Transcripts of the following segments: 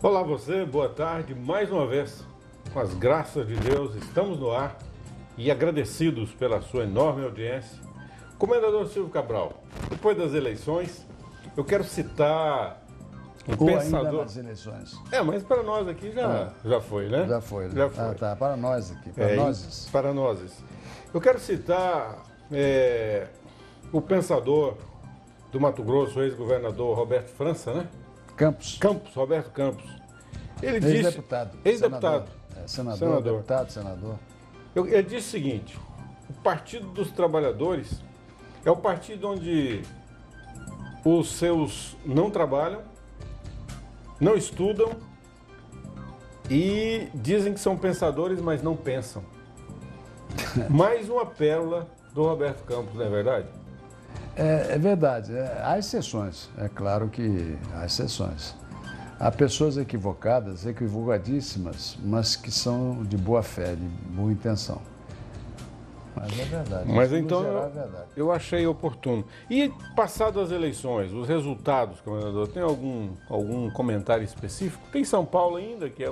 Olá você, boa tarde. Mais uma vez, com as graças de Deus, estamos no ar e agradecidos pela sua enorme audiência. Comendador Silvio Cabral, depois das eleições, eu quero citar um pensador... ainda nas eleições. Mas para nós aqui já foi, né? Já foi. Já foi. Ah, tá, para nós aqui, para nós. Para nós. Eu quero citar o pensador do Mato Grosso, o ex-governador Roberto França, né? Roberto Campos. Ele disse... Ex-deputado. Ex-deputado. Senador, deputado, senador. Ele disse o seguinte: o Partido dos Trabalhadores é o partido onde os seus não trabalham, não estudam e dizem que são pensadores, mas não pensam. Mais uma pérola do Roberto Campos, não é verdade? É verdade. Há exceções, é claro que há exceções. Há pessoas equivocadas, equivocadíssimas, mas que são de boa fé, de boa intenção. Mas é verdade. Mas então geral, é verdade. Eu achei oportuno. E passadas as eleições, os resultados, comendador, tem algum comentário específico? Tem São Paulo ainda, que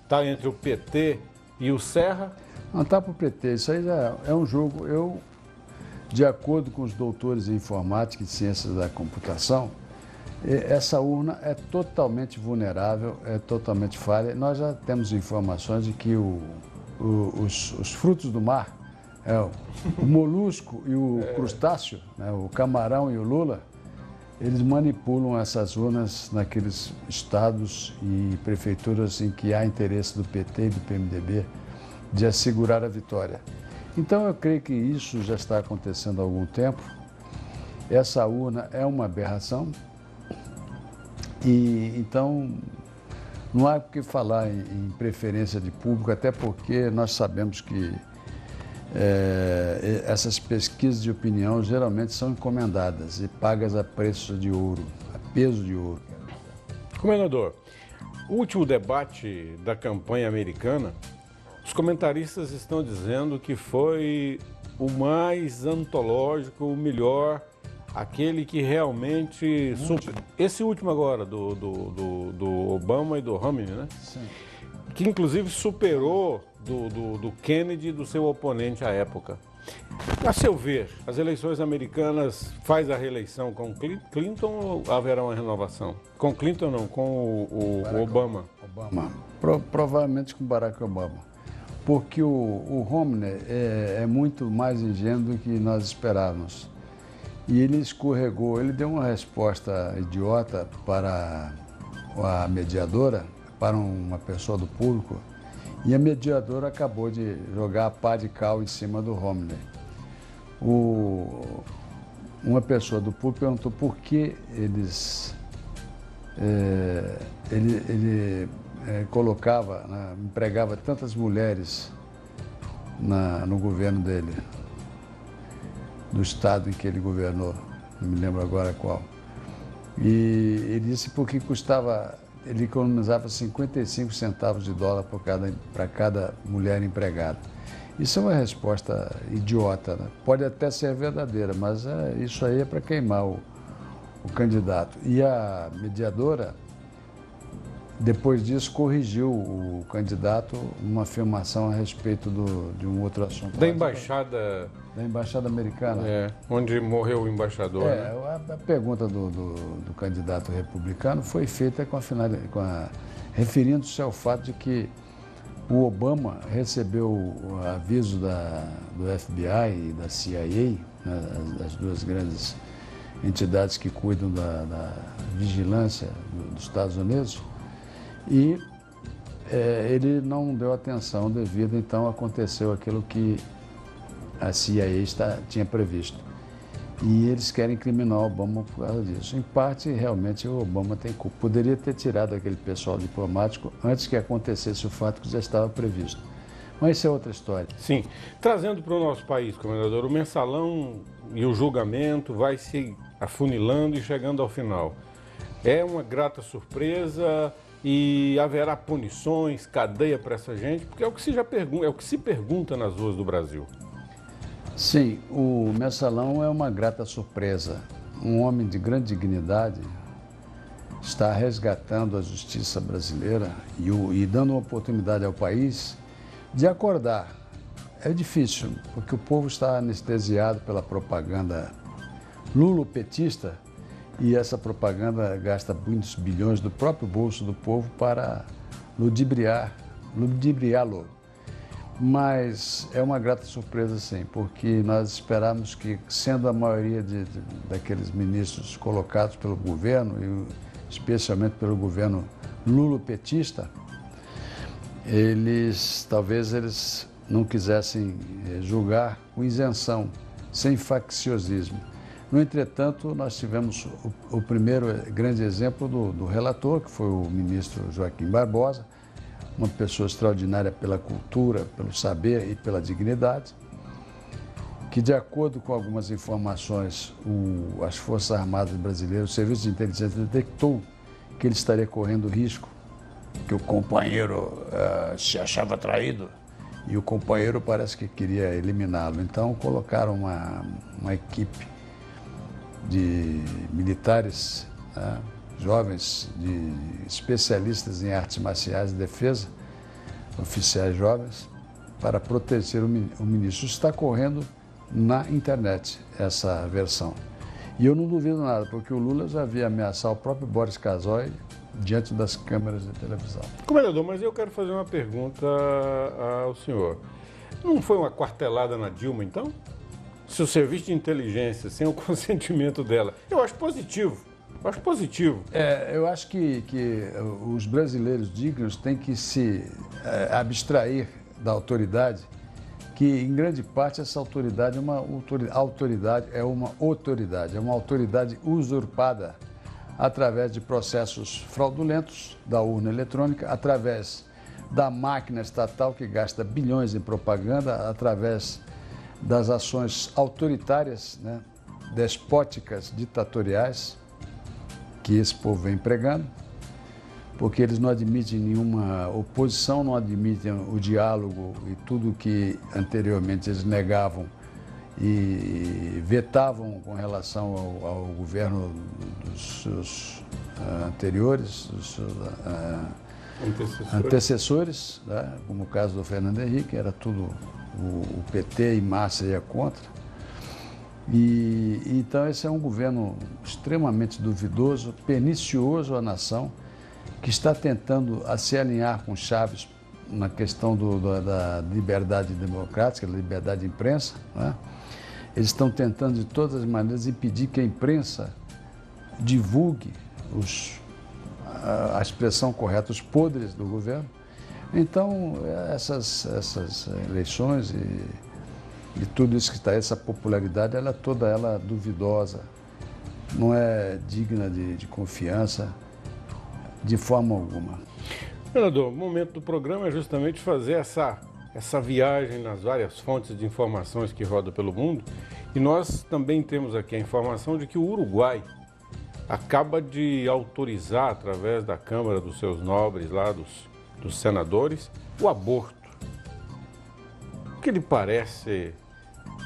está entre o PT e o Serra? Não está para o PT, isso aí já é um jogo. De acordo com os doutores em informática e ciências da computação, essa urna é totalmente vulnerável, é totalmente falha. Nós já temos informações de que os frutos do mar, o molusco e o crustáceo, né, o camarão e o lula, eles manipulam essas urnas naqueles estados e prefeituras em que há interesse do PT e do PMDB de assegurar a vitória. Então, eu creio que isso já está acontecendo há algum tempo. Essa urna é uma aberração e, então, não há o que falar em preferência de público, até porque nós sabemos que essas pesquisas de opinião geralmente são encomendadas e pagas a preço de ouro, a peso de ouro. Comendador, o último debate da campanha americana, os comentaristas estão dizendo que foi o mais antológico, o melhor, aquele que realmente... Esse último agora, do Obama e do Romney, né? Sim. Que inclusive superou do Kennedy, do seu oponente à época. A seu ver, as eleições americanas faz a reeleição com Clinton ou haverá uma renovação? Com Clinton não, com o Obama. Provavelmente com Barack Obama. Porque o Romney é muito mais ingênuo do que nós esperávamos. E ele escorregou, ele deu uma resposta idiota para a mediadora, para uma pessoa do público, e a mediadora acabou de jogar a pá de cal em cima do Romney. Uma pessoa do público perguntou por que ele colocava, né, empregava tantas mulheres no governo dele, do estado em que ele governou, não me lembro agora qual. E ele disse porque ele economizava 55 centavos de dólar para cada mulher empregada. Isso é uma resposta idiota, né? Pode até ser verdadeira, mas isso aí é para queimar o candidato. E a mediadora, depois disso, corrigiu o candidato numa afirmação a respeito de um outro assunto. Da embaixada... Da embaixada americana. Onde morreu o embaixador. Né? A pergunta do candidato republicano foi feita referindo-se ao fato de que o Obama recebeu o aviso do FBI e da CIA, né, as duas grandes entidades que cuidam da vigilância dos Estados Unidos, e ele não deu atenção devida, então aconteceu aquilo que a CIA tinha previsto. E eles querem incriminar o Obama por causa disso. Em parte, realmente, o Obama tem culpa. Poderia ter tirado aquele pessoal diplomático antes que acontecesse o fato que já estava previsto. Mas isso é outra história. Sim. Trazendo para o nosso país, comendador, o mensalão e o julgamento vai se afunilando e chegando ao final. É uma grata surpresa e haverá punições, cadeia para essa gente, porque é o que se pergunta nas ruas do Brasil. Sim, o mensalão é uma grata surpresa. Um homem de grande dignidade, está resgatando a justiça brasileira e dando uma oportunidade ao país de acordar. É difícil, porque o povo está anestesiado pela propaganda lulopetista e essa propaganda gasta muitos bilhões do próprio bolso do povo para ludibriá-lo. Mas é uma grata surpresa, sim, porque nós esperamos que, sendo a maioria daqueles ministros colocados pelo governo, e especialmente pelo governo lulopetista, talvez eles não quisessem julgar com isenção, sem facciosismo. No entretanto, nós tivemos o primeiro grande exemplo do relator, que foi o ministro Joaquim Barbosa, uma pessoa extraordinária pela cultura, pelo saber e pela dignidade, que, de acordo com algumas informações, as Forças Armadas Brasileiras, o Serviço de Inteligência detectou que ele estaria correndo risco, que o companheiro se achava traído e o companheiro parece que queria eliminá-lo. Então, colocaram uma equipe de militares, né, jovens, de especialistas em artes marciais e defesa, oficiais jovens, para proteger o ministro. Isso está correndo na internet, essa versão. E eu não duvido nada, porque o Lula já havia ameaçado o próprio Boris Casoy diante das câmeras de televisão. Comendador, mas eu quero fazer uma pergunta ao senhor. Não foi uma quartelada na Dilma, então? Se o serviço de inteligência, sem o consentimento dela, eu acho positivo. Eu acho que os brasileiros dignos têm que se abstrair da autoridade, que em grande parte essa autoridade é uma autoridade usurpada através de processos fraudulentos da urna eletrônica, através da máquina estatal que gasta bilhões em propaganda, através das ações autoritárias, né, despóticas, ditatoriais, que esse povo vem pregando, porque eles não admitem nenhuma oposição, não admitem o diálogo e tudo que anteriormente eles negavam e vetavam com relação ao governo dos seus anteriores, dos seus antecessores, né? Como o caso do Fernando Henrique, era tudo o PT e massa ia contra. Então esse é um governo extremamente duvidoso, pernicioso à nação, que está tentando se alinhar com Chaves na questão da liberdade democrática, da liberdade de imprensa, né? Eles estão tentando de todas as maneiras impedir que a imprensa divulgue a expressão correta, os podres do governo. Então, essas eleições e tudo isso que está, essa popularidade, ela é toda ela duvidosa, não é digna de confiança de forma alguma. Senador, o momento do programa é justamente fazer essa viagem nas várias fontes de informações que rodam pelo mundo, e nós também temos aqui a informação de que o Uruguai acaba de autorizar, através da Câmara dos seus nobres lá, dos senadores, o aborto. O que lhe parece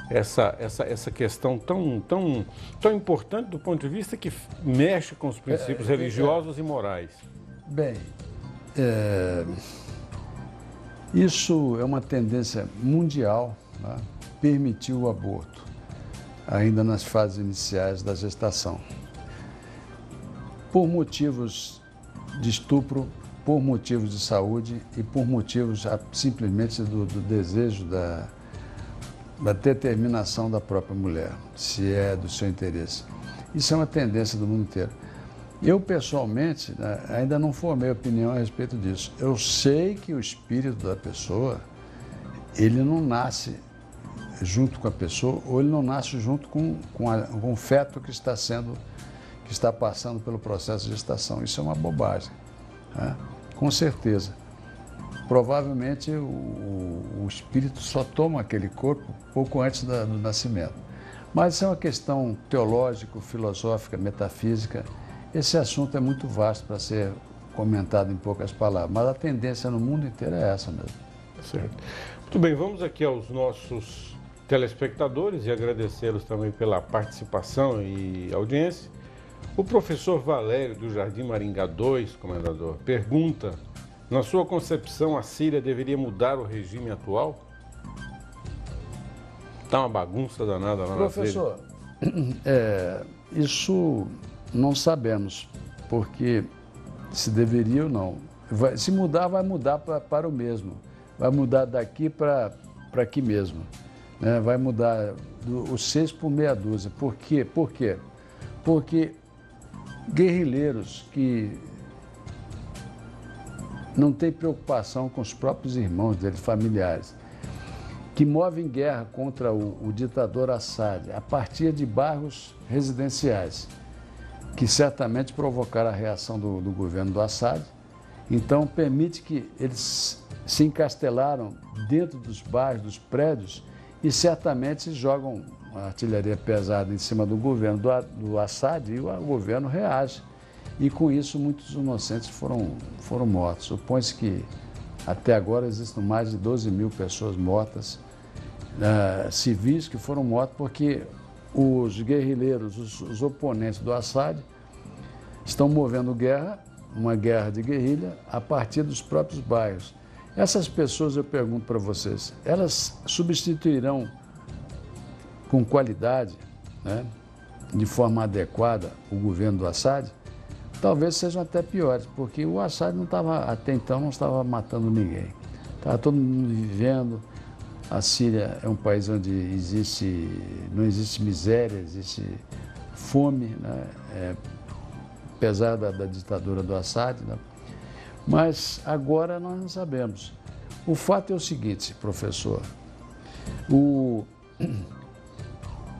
essa questão tão importante do ponto de vista que mexe com os princípios religiosos e morais? Bem, isso é uma tendência mundial, né? Permitir o aborto, ainda nas fases iniciais da gestação, por motivos de estupro, por motivos de saúde e por motivos simplesmente do desejo da determinação da própria mulher, se é do seu interesse. Isso é uma tendência do mundo inteiro. Eu, pessoalmente, ainda não formei opinião a respeito disso. Eu sei que o espírito da pessoa, ele não nasce junto com a pessoa, ou ele não nasce junto com o feto que está passando pelo processo de gestação. Isso é uma bobagem, né? Com certeza. Provavelmente o espírito só toma aquele corpo pouco antes do nascimento. Mas isso é uma questão teológica, filosófica, metafísica. Esse assunto é muito vasto para ser comentado em poucas palavras, mas a tendência no mundo inteiro é essa mesmo. Certo. Muito bem, vamos aqui aos nossos telespectadores e agradecê-los também pela participação e audiência. O professor Valério, do Jardim Maringá 2, comendador, pergunta: na sua concepção, a Síria deveria mudar o regime atual? Está uma bagunça danada lá na Síria. Professor, isso não sabemos, porque se deveria ou não. Se mudar, vai mudar para o mesmo. Vai mudar daqui para aqui mesmo. Né? Vai mudar os 6 por meia dúzia. Por quê? Porque guerrilheiros que não têm preocupação com os próprios irmãos deles, familiares, que movem guerra contra o ditador Assad a partir de bairros residenciais, que certamente provocaram a reação do governo do Assad. Então, permite que eles se encastelaram dentro dos bairros, dos prédios, e certamente jogam a artilharia pesada em cima do governo do Assad e o governo reage. E com isso, muitos inocentes foram mortos. Supõe-se que até agora existem mais de 12 mil pessoas mortas, civis que foram mortos porque os guerrilheiros, os oponentes do Assad, estão movendo guerra, uma guerra de guerrilha, a partir dos próprios bairros. Essas pessoas, eu pergunto para vocês, elas substituirão com qualidade, né, de forma adequada, o governo do Assad? Talvez sejam até piores, porque o Assad até então não estava matando ninguém. Estava todo mundo vivendo. A Síria é um país onde não existe miséria, existe fome, né? Apesar da ditadura do Assad, né? Mas agora nós não sabemos. O fato é o seguinte, professor,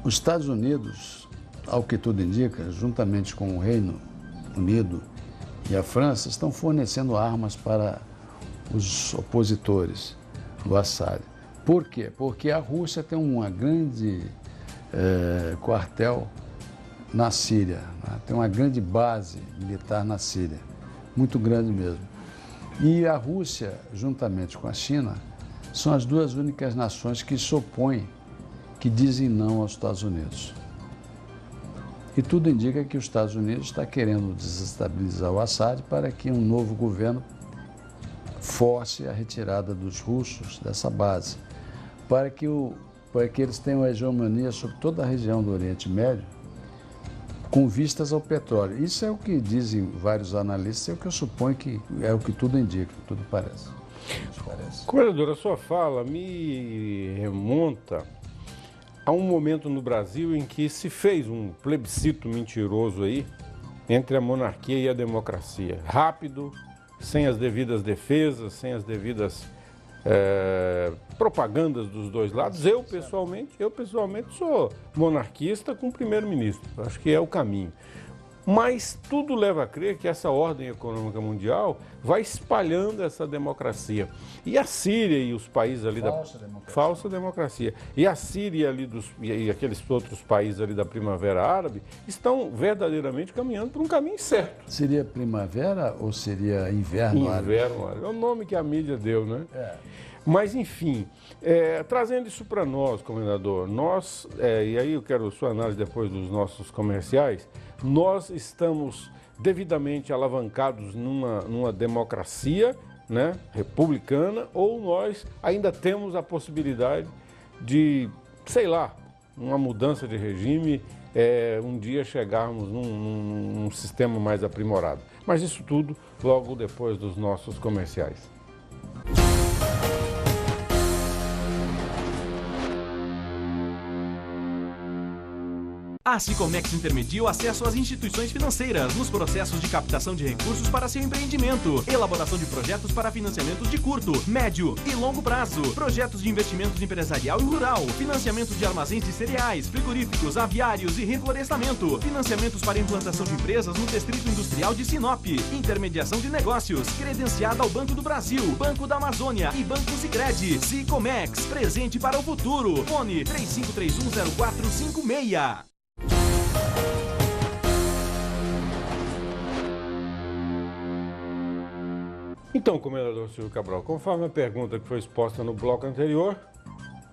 os Estados Unidos, ao que tudo indica, juntamente com o Reino Unido e a França, estão fornecendo armas para os opositores do Assad. Por quê? Porque a Rússia tem uma grande quartel na Síria, né? Tem uma grande base militar na Síria, muito grande mesmo. E a Rússia, juntamente com a China, são as duas únicas nações que se opõem, que dizem não aos Estados Unidos. E tudo indica que os Estados Unidos está querendo desestabilizar o Assad para que um novo governo force a retirada dos russos dessa base, para que eles tenham a hegemonia sobre toda a região do Oriente Médio, com vistas ao petróleo. Isso é o que dizem vários analistas, é o que eu suponho que é o que tudo indica, tudo parece. Comendador, a sua fala me remonta a um momento no Brasil em que se fez um plebiscito mentiroso aí entre a monarquia e a democracia. Rápido, sem as devidas defesas, sem as devidas propagandas dos dois lados. Eu pessoalmente sou monarquista com o primeiro-ministro. Acho que é o caminho. Mas tudo leva a crer que essa ordem econômica mundial vai espalhando essa democracia. E a Síria e os países ali falsa democracia. E a Síria ali e aqueles outros países ali da Primavera Árabe estão verdadeiramente caminhando por um caminho certo. Seria primavera ou seria inverno árabe? Inverno árabe. É o nome que a mídia deu, né? Mas, enfim, trazendo isso para nós, comendador, e aí eu quero sua análise depois dos nossos comerciais, nós estamos devidamente alavancados numa democracia, né, republicana, ou nós ainda temos a possibilidade de, sei lá, uma mudança de regime, um dia chegarmos num sistema mais aprimorado. Mas isso tudo logo depois dos nossos comerciais. A Sicomex intermedia o acesso às instituições financeiras nos processos de captação de recursos para seu empreendimento, elaboração de projetos para financiamentos de curto, médio e longo prazo, projetos de investimentos empresarial e rural, financiamento de armazéns de cereais, frigoríficos, aviários e reflorestamento, financiamentos para implantação de empresas no Distrito Industrial de Sinop, intermediação de negócios, credenciada ao Banco do Brasil, Banco da Amazônia e Banco Sicredi. Sicomex, presente para o futuro. Fone 35310456. Então, comendador Silvio Cabral, conforme a pergunta que foi exposta no bloco anterior,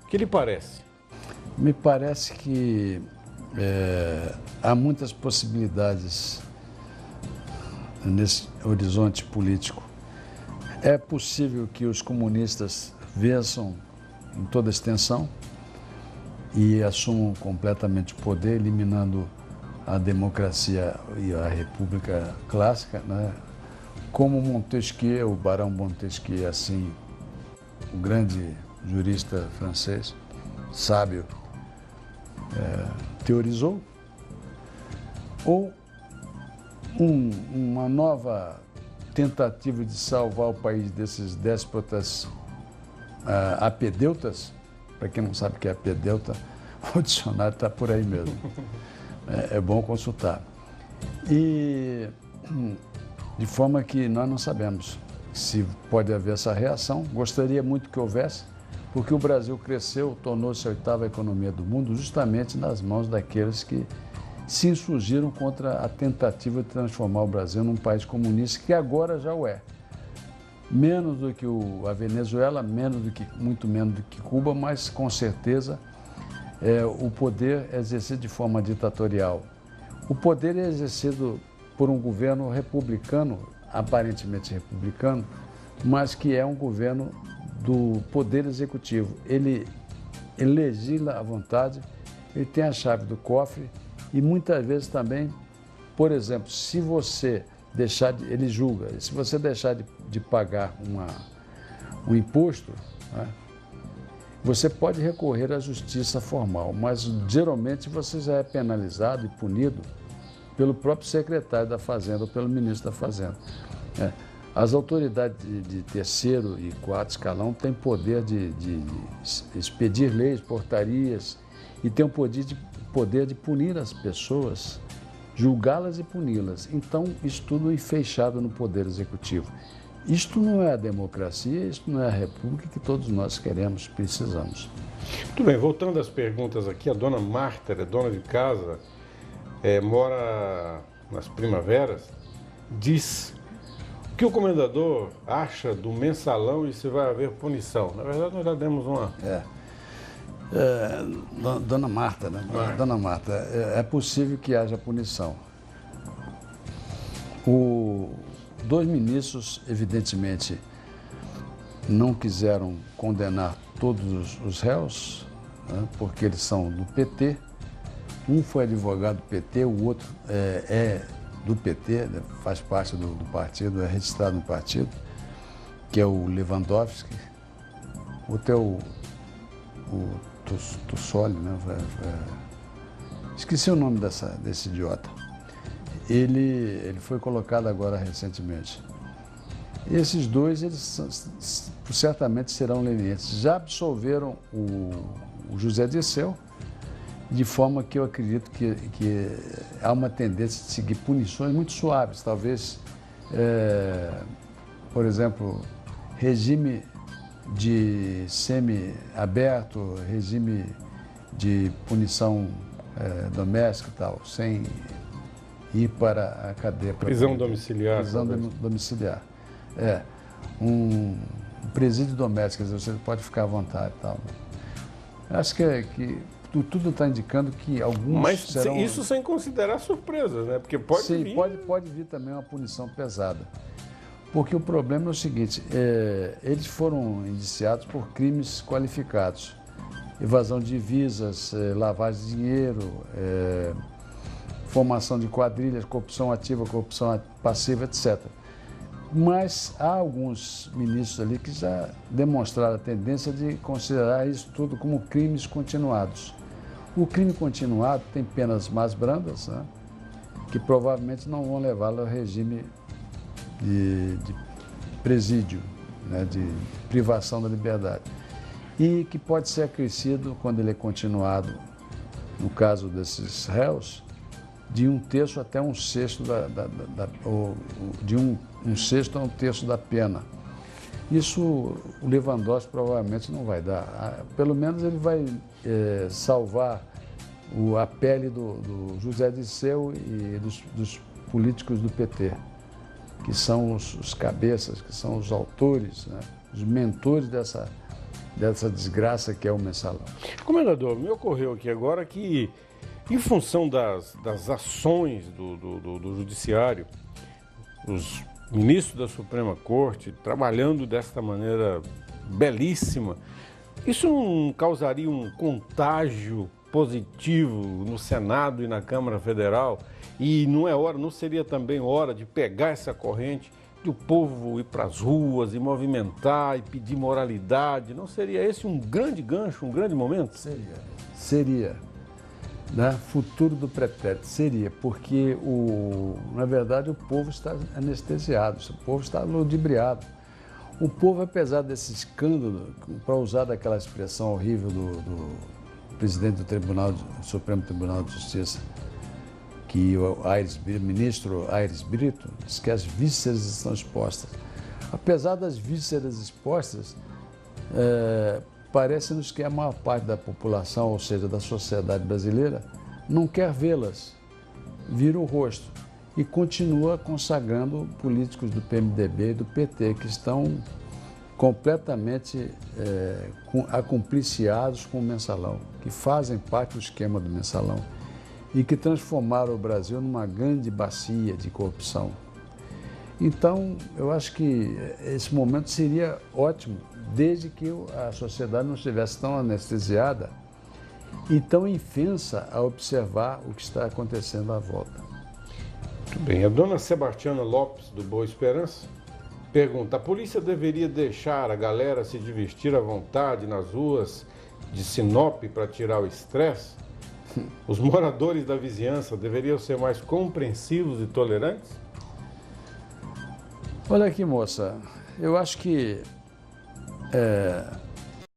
o que lhe parece? Me parece que há muitas possibilidades nesse horizonte político. É possível que os comunistas vençam em toda a extensão e assumam completamente o poder, eliminando a democracia e a república clássica, né? Como Montesquieu, o Barão Montesquieu, assim, o grande jurista francês, sábio, teorizou, ou uma nova tentativa de salvar o país desses déspotas apedeutas. Para quem não sabe o que é apedeuta, o dicionário está por aí mesmo. É bom consultar. E de forma que nós não sabemos se pode haver essa reação. Gostaria muito que houvesse, porque o Brasil cresceu, tornou-se a 8ª economia do mundo, justamente nas mãos daqueles que se insurgiram contra a tentativa de transformar o Brasil num país comunista, que agora já o é. Menos do que a Venezuela, muito menos do que Cuba, mas com certeza o poder é exercido de forma ditatorial. O poder é exercido por um governo republicano, aparentemente republicano, mas que é um governo do poder executivo. Ele legisla à vontade, ele tem a chave do cofre e muitas vezes também, por exemplo, se você deixar de, ele julga, se você deixar de pagar um imposto, né, você pode recorrer à justiça formal, mas geralmente você já é penalizado e punido pelo próprio secretário da Fazenda ou pelo ministro da Fazenda. As autoridades de 3º e 4º escalão têm poder de expedir leis, portarias e têm o poder de punir as pessoas, julgá-las e puni-las. Então, isso tudo enfeixado no poder executivo. Isto não é a democracia, isto não é a república que todos nós queremos, precisamos. Muito bem, voltando às perguntas aqui, a dona Marta, é dona de casa, mora nas Primaveras, diz o que o comendador acha do mensalão e se vai haver punição. Na verdade, nós já demos uma... Dona Marta, né? Dona Marta, é possível que haja punição. Dois ministros, evidentemente, não quiseram condenar todos os réus, né? Porque eles são do PT. Um foi advogado do PT, o outro é do PT, né? Faz parte do partido, é registrado no partido, que é o Lewandowski. O outro é o Tussoli, né? Esqueci o nome desse idiota. Ele foi colocado agora recentemente. Esses dois, eles certamente serão lenientes. Já absolveram o José Dirceu, de forma que eu acredito que há uma tendência de seguir punições muito suaves. Talvez, por exemplo, regime de semi-aberto, regime de punição doméstica e tal, sem ir para a cadeia. Prisão domiciliar. Prisão domiciliar. Um presídio doméstico, quer dizer, você pode ficar à vontade e tal. Acho que tudo está indicando que alguns Mas serão... isso sem considerar surpresas, né? Porque pode Sim, vir... pode vir também uma punição pesada. Porque o problema é o seguinte, eles foram indiciados por crimes qualificados. Evasão de divisas, lavagem de dinheiro, formação de quadrilhas, corrupção ativa, corrupção passiva, etc. Mas há alguns ministros ali que já demonstraram a tendência de considerar isso tudo como crimes continuados. O crime continuado tem penas mais brandas, né, que provavelmente não vão levá-lo ao regime de presídio, né, de privação da liberdade. E que pode ser acrescido, quando ele é continuado, no caso desses réus, de 1/3 até 1/6 de 1/6 a 1/3 da pena. Isso o Lewandowski provavelmente não vai dar. Pelo menos ele vai salvar a pele do José Dirceu e dos políticos do PT, que são os cabeças, que são os autores, né, os mentores dessa desgraça que é o mensalão. Comendador, me ocorreu aqui agora que Em função das ações do Judiciário, os ministros da Suprema Corte trabalhando desta maneira belíssima, isso não causaria um contágio positivo no Senado e na Câmara Federal? E não seria também hora de pegar essa corrente, de o povo ir para as ruas e movimentar e pedir moralidade? Não seria esse um grande gancho, um grande momento? Seria. Né? Futuro do pretérito, seria, porque, na verdade, o povo está anestesiado, o povo está ludibriado. O povo, apesar desse escândalo, para usar daquela expressão horrível do presidente do Supremo Tribunal de Justiça, que o ministro Aires Brito diz que as vísceras estão expostas. Apesar das vísceras expostas, parece-nos que a maior parte da população, ou seja, da sociedade brasileira, não quer vê-las, vira o rosto e continua consagrando políticos do PMDB e do PT, que estão completamente acompliciados com o mensalão, que fazem parte do esquema do mensalão e que transformaram o Brasil numa grande bacia de corrupção. Então, eu acho que esse momento seria ótimo, desde que a sociedade não estivesse tão anestesiada e tão infensa a observar o que está acontecendo à volta. Muito bem. A dona Sebastiana Lopes, do Boa Esperança, pergunta: a polícia deveria deixar a galera se divertir à vontade nas ruas de Sinop para tirar o estresse? Os moradores da vizinhança deveriam ser mais compreensivos e tolerantes? Olha aqui, moça, eu acho que